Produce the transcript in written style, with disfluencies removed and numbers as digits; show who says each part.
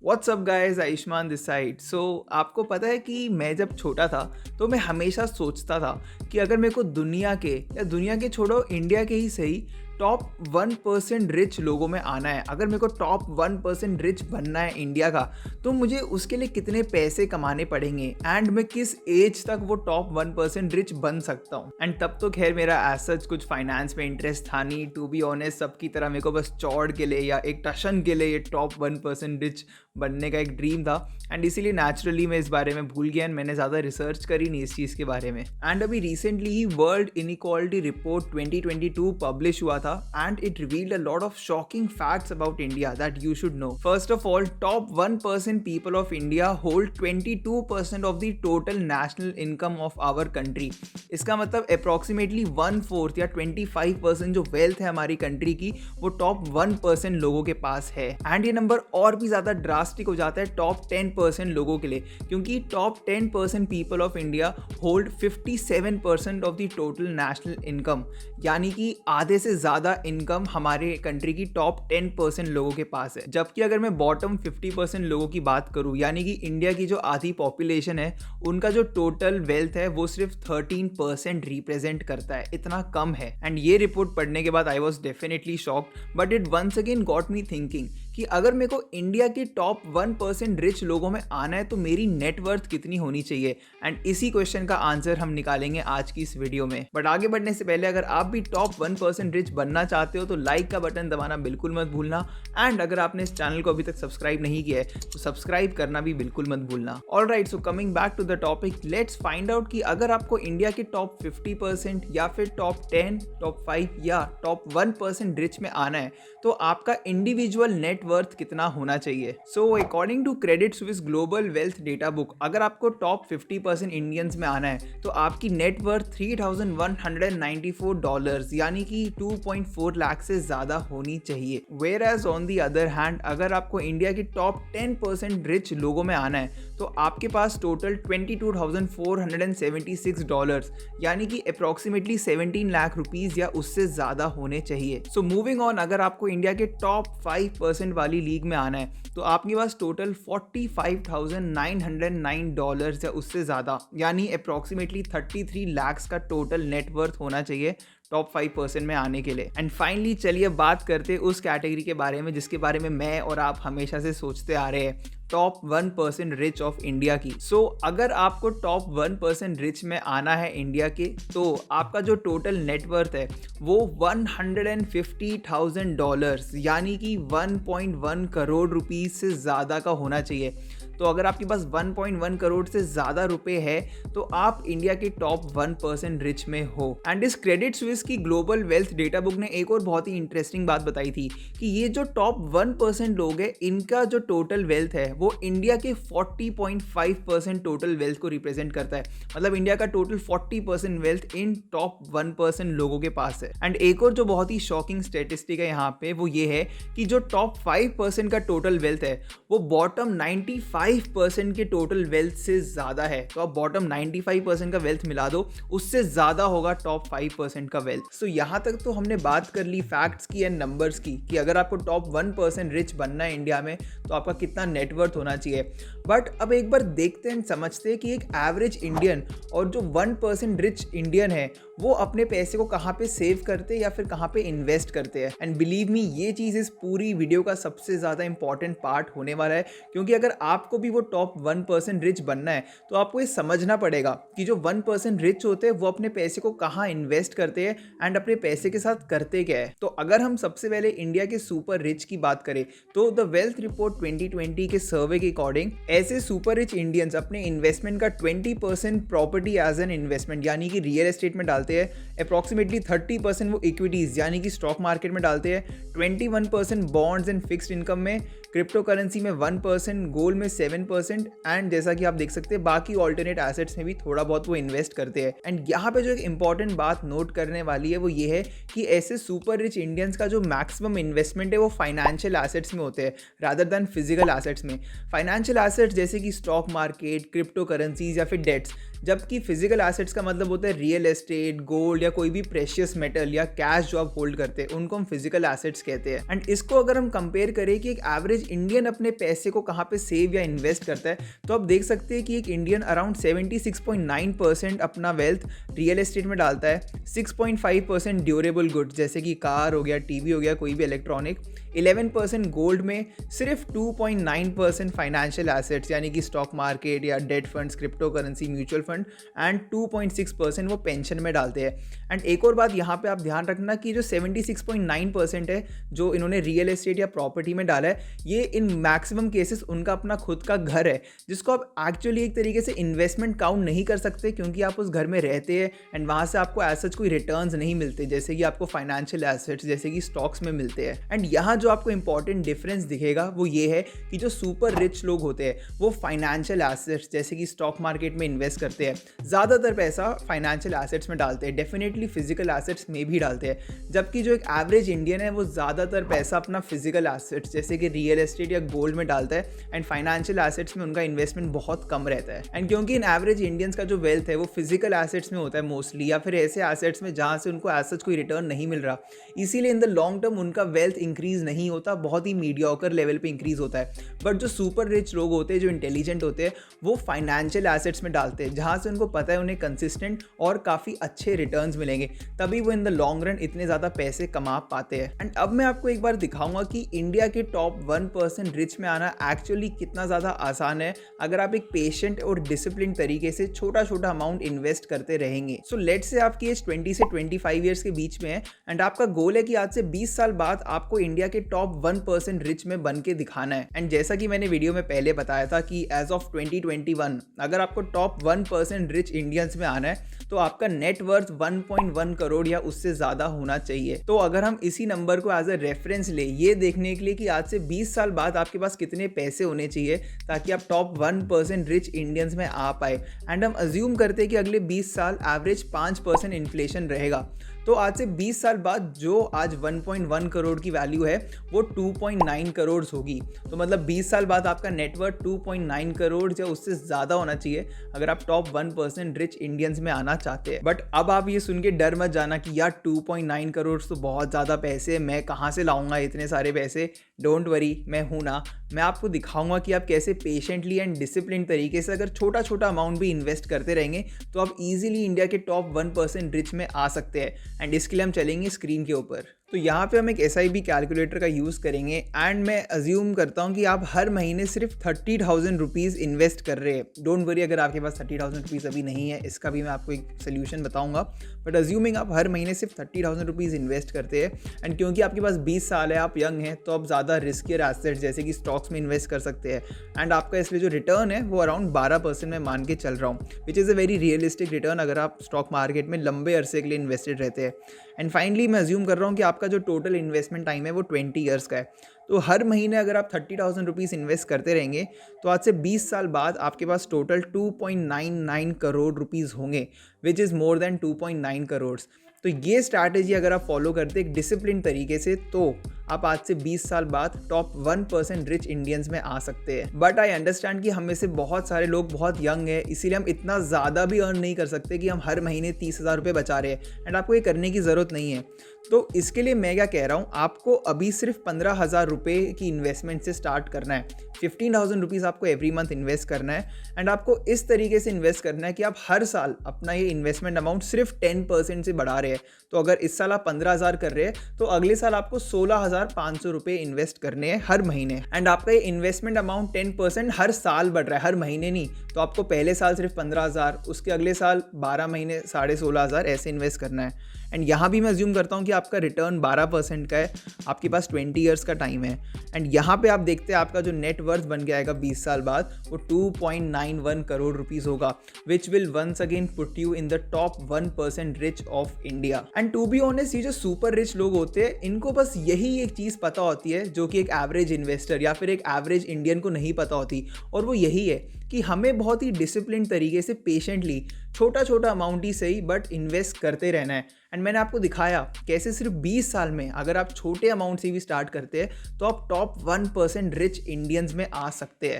Speaker 1: What's up guys, Ayushman this side. So आपको पता है कि मैं जब छोटा था तो मैं हमेशा सोचता था कि अगर मेरे को दुनिया के छोड़ो, इंडिया के ही सही, टॉप 1% रिच लोगों में आना है। अगर मेरे को टॉप 1% रिच बनना है इंडिया का, तो मुझे उसके लिए कितने पैसे कमाने पड़ेंगे एंड मैं किस एज तक वो टॉप 1% रिच बन सकता हूँ। एंड तब तो खैर मेरा एज सच कुछ फाइनेंस में इंटरेस्ट था नहीं, टू बी ऑनेस्ट। सबकी तरह मेरे को बस चौड़ के लिए या एक टशन के लिए ये टॉप 1% रिच बनने का एक ड्रीम था। एंड इसीलिए नेचुरली मैं इस बारे में भूल गया एंड मैंने ज़्यादा रिसर्च करी नहीं इस चीज़ के बारे में। एंड अभी रिसेंटली ही वर्ल्ड इनइक्वालिटी रिपोर्ट 2022 पब्लिश हुआ था and it revealed a lot of shocking facts about India that you should know. First of all, top 1% people of India hold 22% of the total national income of our country. इसका मतलब approximately 1/4 या 25% जो wealth है हमारी country की, वो top 1% लोगों के पास है। एंड ये नंबर और भी ज़्यादा ड्रास्टिक हो जाता है टॉप 10% लोगों के लिए, क्योंकि top 10% people of India hold 57% of the total national income. यानी कि आधे से ज़्यादा इनकम हमारे कंट्री की टॉप 10% लोगों के पास है। जबकि अगर मैं बॉटम 50% लोगों की बात करूं, यानी कि इंडिया की जो आधी पॉपुलेशन है, उनका जो टोटल वेल्थ है वो सिर्फ 13% रिप्रेजेंट करता है। इतना कम है। एंड ये रिपोर्ट पढ़ने के बाद I was definitely shocked, but it once again got me thinking कि अगर मेरे को इंडिया के टॉप 1% रिच लोगों में आना है तो मेरी नेटवर्थ कितनी होनी चाहिए। एंड इसी क्वेश्चन का आंसर हम निकालेंगे आज की इस वीडियो में। बट आगे बढ़ने से पहले, अगर आप भी टॉप 1% रिच बनना चाहते हो तो लाइक का बटन दबाना बिल्कुल मत भूलना। एंड अगर आपने इस चैनल को अभी तक सब्सक्राइब नहीं किया है तो सब्सक्राइब करना भी बिल्कुल मत भूलना। Alright, so coming back to the topic, let's find out कि अगर आपको इंडिया के टॉप 50% या फिर टॉप 10, टॉप 5 या टॉप 1% रिच में आना है तो आपका इंडिविजुअल नेटवर्थ कितना होना चाहिए। So according to Credit Suisse global wealth data book, अगर आपको टॉप 50% इंडियंस में आना है तो आपकी नेटवर्थ $3,194 यानी कि 2.4 लाख से ज्यादा होनी चाहिए। Whereas on the other hand, अगर आपको इंडिया के टॉप 10% रिच लोगों में आना है तो आपके पास टोटल $22,476 यानी कि अप्रोक्सीमेटली 17 लाख रुपीज या उससे ज्यादा होने चाहिए। सो मूविंग ऑन, अगर आपको इंडिया के टॉप 5% वाली लीग में आना है तो आपके पास टोटल $45,909 या उससे ज़्यादा यानी अप्रॉक्सीमेटली 33 लाख का टोटल नेटवर्थ होना चाहिए टॉप 5% में आने के लिए। एंड फाइनली चलिए बात करते उस कैटेगरी के बारे में जिसके बारे में मैं और आप हमेशा से सोचते आ रहे हैं, टॉप 1% रिच ऑफ इंडिया की। सो अगर आपको टॉप 1% रिच में आना है इंडिया के, तो आपका जो टोटल नेटवर्थ है वो $150,000 यानी कि 1.1 करोड़ रुपीज से ज़्यादा का होना चाहिए। तो अगर आपके पास 1.1 करोड़ से ज़्यादा रुपए है तो आप इंडिया के टॉप 1% रिच में हो। एंड इस क्रेडिट स्विस की ग्लोबल वेल्थ डेटा बुक ने एक और बहुत ही इंटरेस्टिंग बात बताई थी कि ये जो टॉप 1% लोग हैं, इनका जो टोटल वेल्थ है वो इंडिया के 40.5% टोटल वेल्थ को रिप्रेजेंट करता है। मतलब इंडिया का टोटल 40% वेल्थ इन टॉप 1% लोगों के पास है। एंड एक और जो बहुत ही शॉकिंग स्टेटिस्टिक है यहाँ पे वो ये है कि जो टॉप 5% का टोटल वेल्थ है वो बॉटम 95% के टोटल वेल्थ से ज्यादा है। तो आप बॉटम 95% का वेल्थ मिला दो, उससे ज्यादा होगा टॉप 5% का वेल्थ। सो यहाँ तक तो हमने बात कर ली फैक्ट्स की एंड नंबर्स की कि अगर आपको टॉप 1% रिच बनना है इंडिया में तो आपका कितना नेटवर्थ होना चाहिए। बट अब एक बार देखते हैं, समझते हैं कि एक एवरेज इंडियन और जो 1% रिच इंडियन है वो अपने पैसे को कहाँ पे सेव करते हैं या फिर कहाँ पे इन्वेस्ट करते हैं। एंड बिलीव मी, ये चीज़ इस पूरी वीडियो का सबसे ज़्यादा इंपॉर्टेंट पार्ट होने वाला है, क्योंकि अगर आपको भी वो टॉप 1% रिच बनना है तो आपको ये समझना पड़ेगा कि जो 1% रिच होते हैं वो अपने पैसे को कहाँ इन्वेस्ट करते हैं एंड अपने पैसे के साथ करते क्या है। तो अगर हम सबसे पहले इंडिया के सुपर रिच की बात करें तो द वेल्थ रिपोर्ट 2020 के सर्वे के अकॉर्डिंग ऐसे सुपर रिच इंडियंस अपने इन्वेस्टमेंट का 20% प्रॉपर्टी एज एन इन्वेस्टमेंट यानी कि रियल एस्टेट में डालते हैं, अप्रॉक्सीमेटली 30% वो इक्विटीज यानी कि स्टॉक मार्केट में डालते हैं, 21% बॉन्ड्स एंड फिक्स्ड इनकम में, क्रिप्टो करेंसी में 1%, गोल्ड में 7% एंड जैसा कि आप देख सकते हैं बाकी ऑल्टरनेट एसेट्स में भी थोड़ा बहुत वो इन्वेस्ट करते हैं। एंड यहाँ पे जो एक इंपॉर्टेंट बात नोट करने वाली है वो ये है कि ऐसे सुपर रिच इंडियंस का जो मैक्सिमम इन्वेस्टमेंट है वो फाइनेंशियल एसेट्स में होते हैं रादर दैन फिजिकल एसेट्स में। फाइनेंशियल एसेट्स जैसे कि स्टॉक मार्केट, क्रिप्टो करेंसीज या फिर डेट्स, जबकि फिजिकल एसेट्स का मतलब होता है रियल एस्टेट, गोल्ड या कोई भी प्रेशियस मेटल या कैश जो आप होल्ड करते हैं, उनको हम फिजिकल एसेट्स कहते हैं। एंड इसको अगर हम कंपेयर करें कि एक एवरेज एवरेज इंडियन अपने पैसे को कहाँ पे सेव या इन्वेस्ट करता है, तो आप देख सकते हैं कि एक इंडियन अराउंड 76.9% अपना वेल्थ रियल एस्टेट में डालता है, 6.5% ड्यूरेबल गुड्स जैसे कि कार हो गया, टीवी हो गया, कोई भी इलेक्ट्रॉनिक, 11% गोल्ड में, सिर्फ 2.9% फाइनेंशियल एसेट्स यानी कि स्टॉक मार्केट या date funds, crypto currency, mutual fund, and 2.6% वो पेंशन में डालते हैं। एंड एक और बात यहाँ पे आप ध्यान रखना कि जो 76.9% है जो इन्होंने रियल एस्टेट या प्रॉपर्टी में डाला है, ये इन मैक्सिमम केसेस उनका अपना खुद का घर है, जिसको आप एक्चुअली एक तरीके से इन्वेस्टमेंट काउंट नहीं कर सकते क्योंकि आप उस घर में रहते हैं एंड वहाँ से आपको एसेट्स कोई रिटर्न्स नहीं मिलते जैसे कि आपको फाइनेंशियल एसेट्स जैसे कि स्टॉक्स में मिलते हैं। एंड यहाँ जो आपको इंपॉर्टेंट डिफरेंस दिखेगा वो ये है कि जो सुपर रिच लोग होते हैं वो फाइनेंशियल एसेट्स जैसे कि स्टॉक मार्केट में इन्वेस्ट करते हैं, ज़्यादातर पैसा फाइनेंशियल एसेट्स में डालते हैं, डेफिनेटली फिजिकल एसेट्स में भी डालते हैं, जबकि जो एक एवरेज इंडियन है वो ज़्यादातर पैसा अपना फिजिकल एसेट्स जैसे कि रियल एस्टेट या गोल्ड में डालता है एंड फाइनेंशियल एसेट्स में उनका इन्वेस्टमेंट बहुत कम रहता है। एंड क्योंकि इन एवरेज इंडियंस का जो वेल्थ है वो फिजिकल एसेट्स में होता है मोस्टली, या फिर ऐसे एसेट्स में जहाँ से उनको एसेट्स कोई रिटर्न नहीं मिल रहा, इसीलिए इन द लॉन्ग टर्म उनका वेल्थ इंक्रीज नहीं होता, बहुत ही मीडियोकर लेवल पे इंक्रीज होता है। बट जो सुपर रिच लोग होते हैं, जो इंटेलिजेंट होते हैं, वो फाइनेंशियल एसेट्स में डालते हैं जहाँ से उनको पता है उन्हें कंसिस्टेंट और काफ़ी अच्छे रिटर्न्स मिलेंगे, तभी वो इन द लॉन्ग रन इतने ज़्यादा पैसे कमा पाते हैं। एंड अब मैं आपको एक बार दिखाऊंगा कि इंडिया के टॉप 1% रिच में आना एक्चुअली कितना ज़्यादा आसान है अगर आप एक पेशेंट और डिसिप्लिन तरीके से छोटा छोटा अमाउंट इन्वेस्ट करते रहेंगे। सो लेट्स से आपकी एज 20 से 25 ईयर्स के बीच में है एंड आपका गोल है कि आज से 20 साल बाद आपको इंडिया के टॉप 1% रिच में बन के दिखाना है। एंड जैसा कि मैंने वीडियो में पहले बताया था कि एज ऑफ 2021 अगर आपको टॉप 1% रिच इंडियंस में आना है तो आपका नेटवर्थ 1.1 करोड़ या उससे ज़्यादा होना चाहिए। तो अगर हम इसी नंबर को एज अ रेफरेंस ले ये देखने के लिए कि आज से 20 साल बाद आपके पास कितने पैसे होने चाहिए ताकि आप टॉप 1% रिच इंडियंस में आ पाए, एंड हम अज्यूम करते हैं कि अगले 20 साल एवरेज 5% इन्फ्लेशन रहेगा, तो आज से 20 साल बाद जो आज 1.1 करोड़ की वैल्यू है वो 2.9 करोड़ होगी। तो मतलब 20 साल बाद आपका नेटवर्थ 2.9 करोड़ या उससे ज़्यादा होना चाहिए अगर आप टॉप 1% रिच इंडियंस में आना चाहते हैं। बट अब आप ये सुन के डर मत जाना कि यार 2.9 करोड़ तो बहुत ज़्यादा पैसे, मैं कहाँ से लाऊंगा इतने सारे पैसे। डोंट वरी, मैं हूँ ना, मैं आपको दिखाऊंगा कि आप कैसे पेशेंटली एंड डिसिप्लिन तरीके से अगर छोटा छोटा अमाउंट भी इन्वेस्ट करते रहेंगे तो आप इजीली इंडिया के टॉप 1% रिच में आ सकते हैं। एंड इसके लिए हम चलेंगे स्क्रीन के ऊपर। तो यहाँ पे हम एक SIP कैलकुलेटर का यूज़ करेंगे एंड मैं अज्यूम करता हूँ कि आप हर महीने सिर्फ 30,000 रुपीज़ इन्वेस्ट कर रहे हैं। डोंट वरी अगर आपके पास 30,000 रुपीज़ अभी नहीं है, इसका भी मैं आपको एक सोल्यूशन बताऊँगा, बट अज्यूमिंग आप हर महीने सिर्फ 30,000 रुपीज़ इन्वेस्ट करते हैं एंड क्योंकि आपके पास 20 साल है, आप यंग हैं, तो आप ज़्यादा रिस्कियर एसेट्स जैसे कि स्टॉक्स में इन्वेस्ट कर सकते हैं एंड आपका इसलिए जो रिटर्न है वो अराउंड 12% में मान के चल रहा हूँ, which is a very realistic return अगर आप स्टॉक मार्केट में लंबे अरसे के लिए इन्वेस्टेड रहते हैं। एंड फाइनली मैं अज्यूम कर रहा हूँ कि आपका जो टोटल इन्वेस्टमेंट टाइम है वो 20 ईयर्स का है। तो हर महीने अगर आप 30,000 रुपीज़ इन्वेस्ट करते रहेंगे तो आज से 20 साल बाद आपके पास टोटल 2.99 करोड़ रुपीज़ होंगे, which is more than 2.9 crore. तो ये स्ट्रैटेजी अगर आप फॉलो करते एक डिसिप्लिन तरीके से तो आप आज से 20 साल बाद टॉप 1% रिच इंडियंस में आ सकते हैं। बट आई अंडरस्टैंड कि हम में से बहुत सारे लोग बहुत यंग हैं, इसीलिए हम इतना ज़्यादा भी अर्न नहीं कर सकते कि हम हर महीने 30,000 रुपये बचा रहे हैं एंड आपको ये करने की ज़रूरत नहीं है। तो इसके लिए मैं क्या कह रहा हूँ, आपको अभी सिर्फ 15,000 रुपये की इन्वेस्टमेंट से स्टार्ट करना है। 15,000 रुपीज़ आपको एवरी मंथ इन्वेस्ट करना है एंड आपको इस तरीके से इन्वेस्ट करना है कि आप हर साल अपना ये इन्वेस्टमेंट अमाउंट सिर्फ 10% से बढ़ा रहे हैं। तो अगर इस साल आप 15,000 कर रहे हैं तो अगले साल आपको 16,500 रुपये इन्वेस्ट करने हैं हर महीने, एंड आपका ये इन्वेस्टमेंट अमाउंट 10% हर साल बढ़ रहा है, हर महीने नहीं। तो आपको पहले साल सिर्फ 15,000, उसके अगले साल 12 महीने 16,500 ऐसे इन्वेस्ट करना है। एंड यहाँ भी मैं अज्यूम करता हूँ कि आपका रिटर्न 12% का है, आपके पास 20 ईयर्स का टाइम है एंड यहाँ पे आप देखते हैं आपका जो नेट वर्थ बन के आएगा 20 साल बाद वो 2.91 करोड़ रुपीज़ होगा, which will once again put you in the top 1% rich of India. And to be honest, ये जो सुपर रिच लोग होते हैं इनको बस यही एक चीज़ पता होती है जो कि एक एवरेज इन्वेस्टर या फिर एक एवरेज इंडियन को नहीं पता होती, और वो यही है कि हमें बहुत ही डिसिप्लिन तरीके से पेशेंटली छोटा छोटा अमाउंट ही सही बट इन्वेस्ट करते रहना है। एंड मैंने आपको दिखाया कैसे सिर्फ 20 साल में अगर आप छोटे अमाउंट से भी स्टार्ट करते हैं तो आप टॉप 1% रिच इंडियंस में आ सकते हैं।